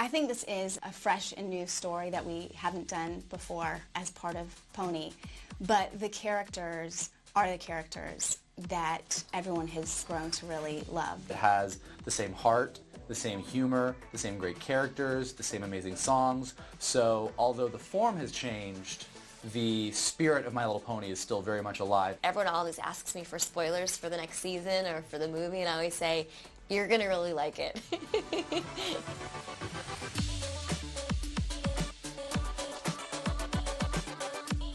I think this is a fresh and new story that we haven't done before as part of Pony, but the characters are the characters that everyone has grown to really love. It has the same heart, the same humor, the same great characters, the same amazing songs. So although the form has changed, the spirit of My Little Pony is still very much alive. Everyone always asks me for spoilers for the next season or for the movie, and I always say, you're gonna really like it.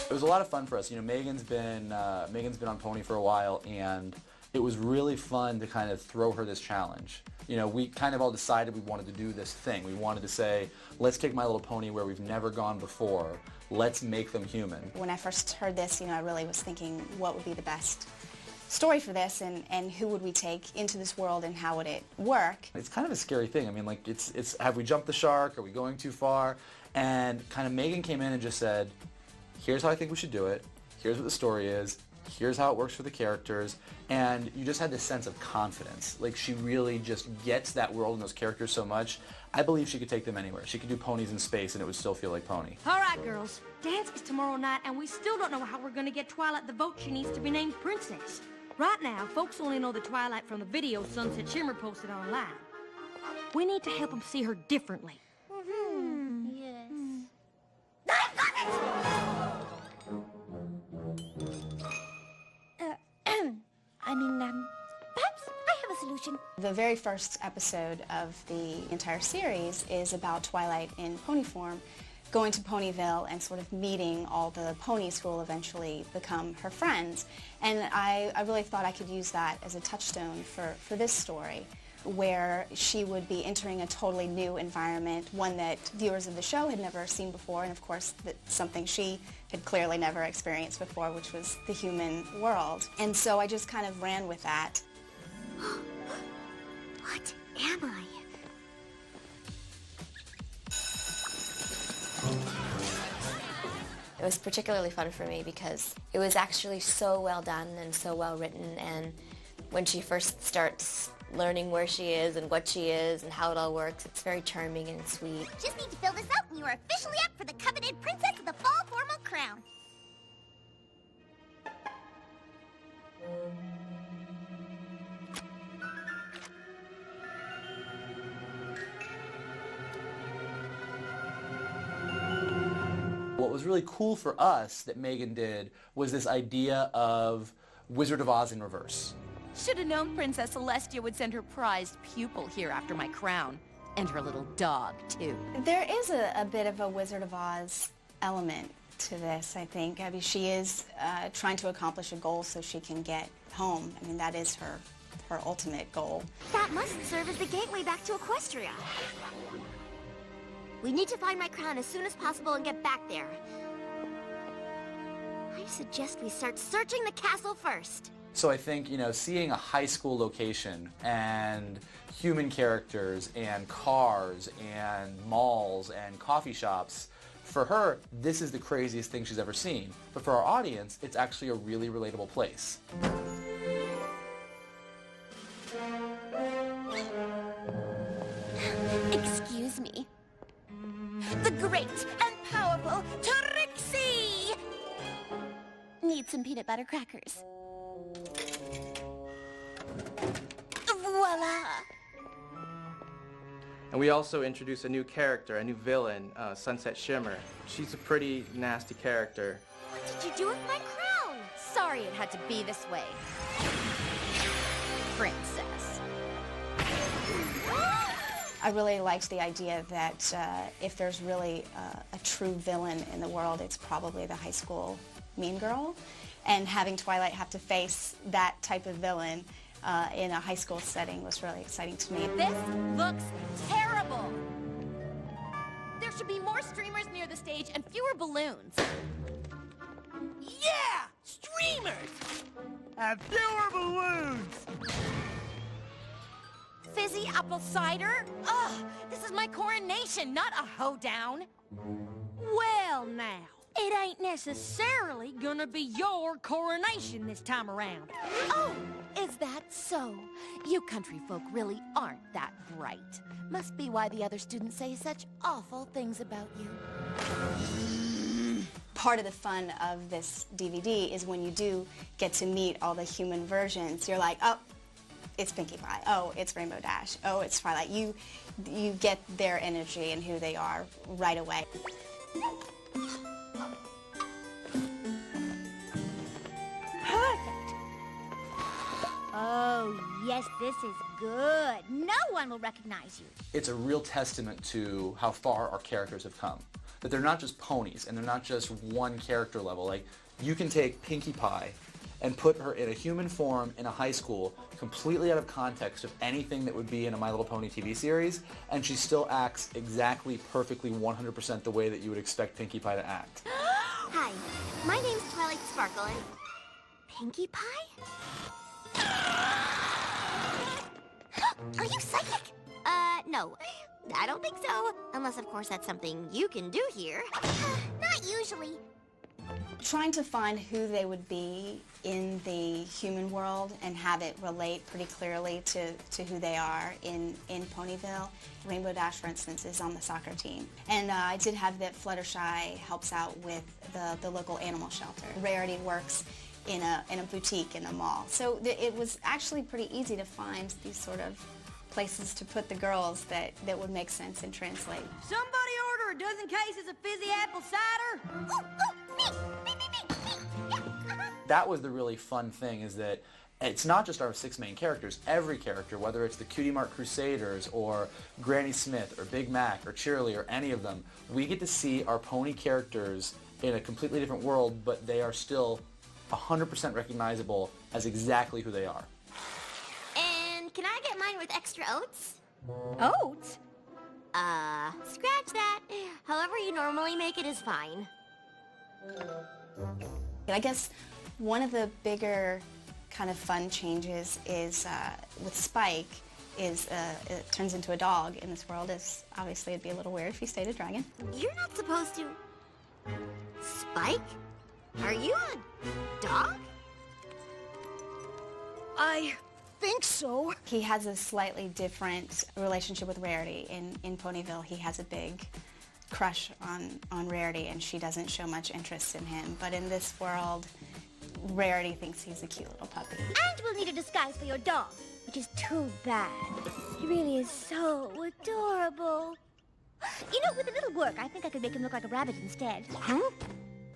It was a lot of fun for us. You know, Megan's been on Pony for a while, and it was really fun to kind of throw her this challenge. You know, we kind of all decided we wanted to do this thing. We wanted to say, let's take My Little Pony where we've never gone before. Let's make them human. When I first heard this, you know, I really was thinking what would be the best story for this, and who would we take into this world, and how would it work? It's kind of a scary thing. I mean, like, it's have we jumped the shark? Are we going too far? And kind of Megan came in and just said, here's how I think we should do it. Here's what the story is. Here's how it works for the characters. And you just had this sense of confidence. Like, she really just gets that world and those characters so much. I believe she could take them anywhere. She could do ponies in space and it would still feel like Pony. All right, girls. Dance is tomorrow night, and we still don't know how we're going to get Twilight the vote she needs to be named princess. Right now, folks only know the Twilight from the video Sunset Shimmer posted online. We need to help them see her differently. Yes. I've got it! Perhaps I have a solution. The very first episode of the entire series is about Twilight in pony form going to Ponyville and sort of meeting all the ponies who will eventually become her friends. And I really thought I could use that as a touchstone for this story, where she would be entering a totally new environment, one that viewers of the show had never seen before, and of course that's something she had clearly never experienced before, which was the human world. And so I just kind of ran with that. What am I? It was particularly fun for me because it was actually so well done and so well written, and when she first starts learning where she is and what she is and how it all works, it's very charming and sweet. Just need to fill this out and you are officially up for the coveted Princess of the Fall formal crown. What was really cool for us that Megan did was this idea of Wizard of Oz in reverse. Should have known Princess Celestia would send her prized pupil here after my crown. And her little dog, too. There is a bit of a Wizard of Oz element to this, I think. I mean, she is trying to accomplish a goal so she can get home. I mean, that is her ultimate goal. That must serve as the gateway back to Equestria. We need to find my crown as soon as possible and get back there. I suggest we start searching the castle first. So I think, you know, seeing a high school location and human characters and cars and malls and coffee shops, for her, this is the craziest thing she's ever seen. But for our audience, it's actually a really relatable place. Excuse me. The great and powerful Trixie! Need some peanut butter crackers. Voila! And we also introduce a new character, a new villain, Sunset Shimmer. She's a pretty nasty character. What did you do with my crown? Sorry it had to be this way. Princess. I really liked the idea that if there's really a true villain in the world, it's probably the high school mean girl. And having Twilight have to face that type of villain in a high school setting was really exciting to me. This looks terrible. There should be more streamers near the stage and fewer balloons. Yeah! Streamers! And fewer balloons! Fizzy apple cider? Ugh, this is my coronation, not a hoedown. Well, now, it ain't necessarily gonna be your coronation this time around. Oh, Is that so? You country folk really aren't that bright. Must be why the other students say such awful things about you. Part of the fun of this DVD is when you do get to meet all the human versions, you're like, oh, it's Pinkie Pie. Oh, it's Rainbow Dash. Oh, it's Twilight. You get their energy and who they are right away. Perfect. Oh, yes, this is good. No one will recognize you. It's a real testament to how far our characters have come. That they're not just ponies, and they're not just one character level. Like, you can take Pinkie Pie and put her in a human form in a high school, completely out of context of anything that would be in a My Little Pony TV series, and she still acts exactly, perfectly, 100% the way that you would expect Pinkie Pie to act. Hi, my name's Twilight Sparkle, and... Pinkie Pie? Are you psychic? No. I don't think so. Unless, of course, that's something you can do here. Not usually. Trying to find who they would be in the human world and have it relate pretty clearly to who they are in Ponyville. Rainbow Dash, for instance, is on the soccer team. And I did have that Fluttershy helps out with the local animal shelter. Rarity works in a boutique in a mall. So it was actually pretty easy to find these sort of places to put the girls that would make sense and translate. Somebody order a dozen cases of fizzy apple cider. That was the really fun thing, is that it's not just our 6 main characters. Every character, whether it's the Cutie Mark Crusaders or Granny Smith or Big Mac or Cheerily or any of them, we get to see our pony characters in a completely different world, but they are still 100% recognizable as exactly who they are. And can I get mine with extra oats? Oats? Scratch that. However you normally make it is fine. I guess one of the bigger kind of fun changes is with Spike is it turns into a dog in this world. Is obviously it'd be a little weird if he stayed a dragon. You're not supposed to... Spike? Are you a dog? I think so. He has a slightly different relationship with Rarity. In Ponyville, he has a big crush on Rarity, and she doesn't show much interest in him. But in this world, Rarity thinks he's a cute little puppy. And we'll need a disguise for your dog, which is too bad. He really is so adorable. You know, with a little work, I think I could make him look like a rabbit instead. Huh?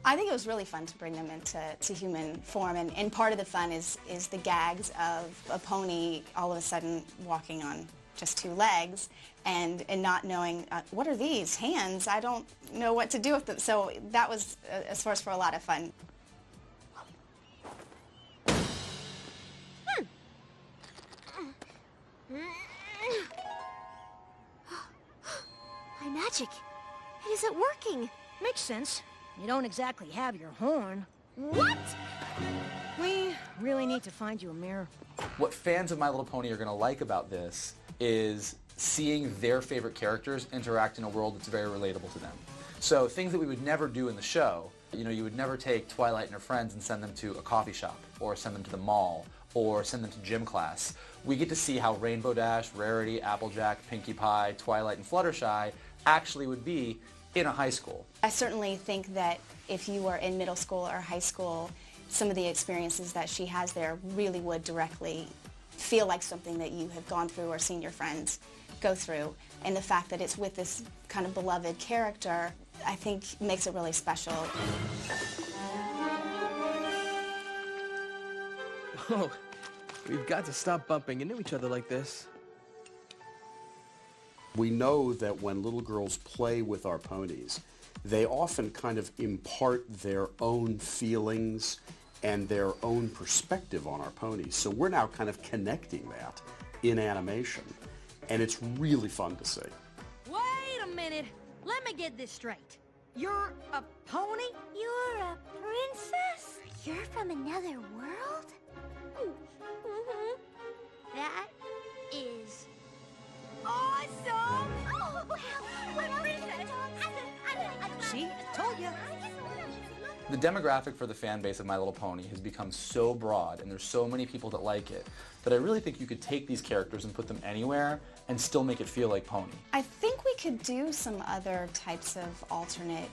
I think it was really fun to bring them into human form, and part of the fun is the gags of a pony all of a sudden walking on just 2 legs and not knowing, what are these, hands? I don't know what to do with them. So that was a source for a lot of fun. My magic, it isn't working. Makes sense. You don't exactly have your horn. What? We really need to find you a mirror. What fans of My Little Pony are going to like about this is seeing their favorite characters interact in a world that's very relatable to them. So things that we would never do in the show, you know, you would never take Twilight and her friends and send them to a coffee shop, or send them to the mall, or send them to gym class. We get to see how Rainbow Dash, Rarity, Applejack, Pinkie Pie, Twilight, and Fluttershy actually would be in a high school. I certainly think that if you were in middle school or high school, some of the experiences that she has there really would directly feel like something that you have gone through or seen your friends go through. And the fact that it's with this kind of beloved character, I think makes it really special. Oh, we've got to stop bumping into each other like this. We know that when little girls play with our ponies, they often kind of impart their own feelings and their own perspective on our ponies. So we're now kind of connecting that in animation, and it's really fun to see. Wait a minute. Let me get this straight. You're a pony? You're a princess? You're from another world? Mm-hmm. That is awesome! Oh, well, what princess? See? Told you. The demographic for the fan base of My Little Pony has become so broad, and there's so many people that like it, that I really think you could take these characters and put them anywhere and still make it feel like Pony. I think we could do some other types of alternate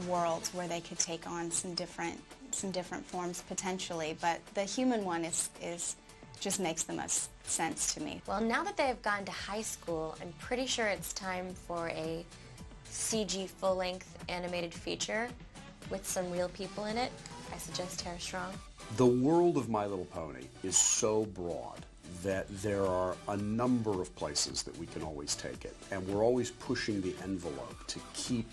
worlds where they could take on some different forms potentially, but the human one is just makes the most sense to me. Well, now that they have gone to high school, I'm pretty sure it's time for a CG full-length animated feature with some real people in it. I suggest Tara Strong. The world of My Little Pony is so broad that there are a number of places that we can always take it, and we're always pushing the envelope to keep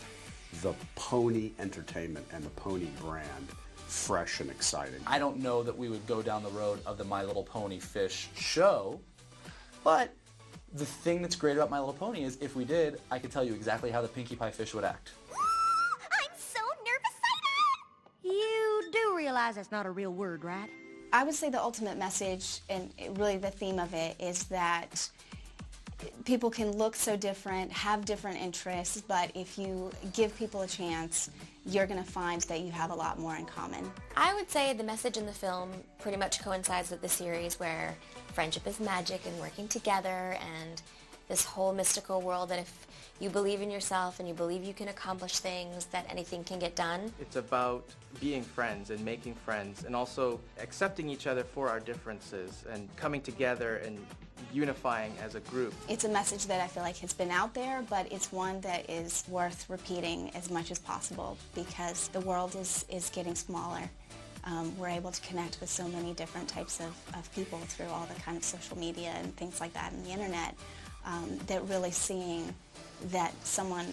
the pony entertainment and the pony brand fresh and exciting. I don't know that we would go down the road of the My Little Pony fish show, but the thing that's great about My Little Pony is if we did, I could tell you exactly how the Pinkie Pie fish would act. I'm so nervous. You do realize that's not a real word, right? I would say the ultimate message, and really the theme of it, is that people can look so different, have different interests, but if you give people a chance, you're going to find that you have a lot more in common. I would say the message in the film pretty much coincides with the series, where friendship is magic and working together, and this whole mystical world that if you believe in yourself and you believe you can accomplish things, that anything can get done. It's about being friends and making friends, and also accepting each other for our differences and coming together and unifying as a group. It's a message that I feel like has been out there, but it's one that is worth repeating as much as possible because the world is getting smaller. We're able to connect with so many different types of people through all the kind of social media and things like that and the internet, that really seeing that someone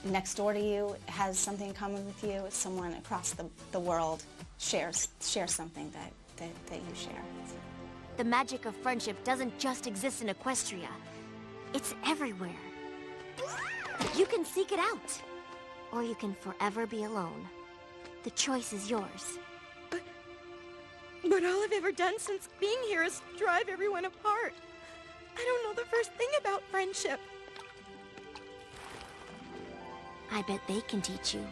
next door to you has something in common with you, someone across the world shares something that you share. The magic of friendship doesn't just exist in Equestria. It's everywhere. You can seek it out, or you can forever be alone. The choice is yours. But all I've ever done since being here is drive everyone apart. I don't know the first thing about friendship. I bet they can teach you.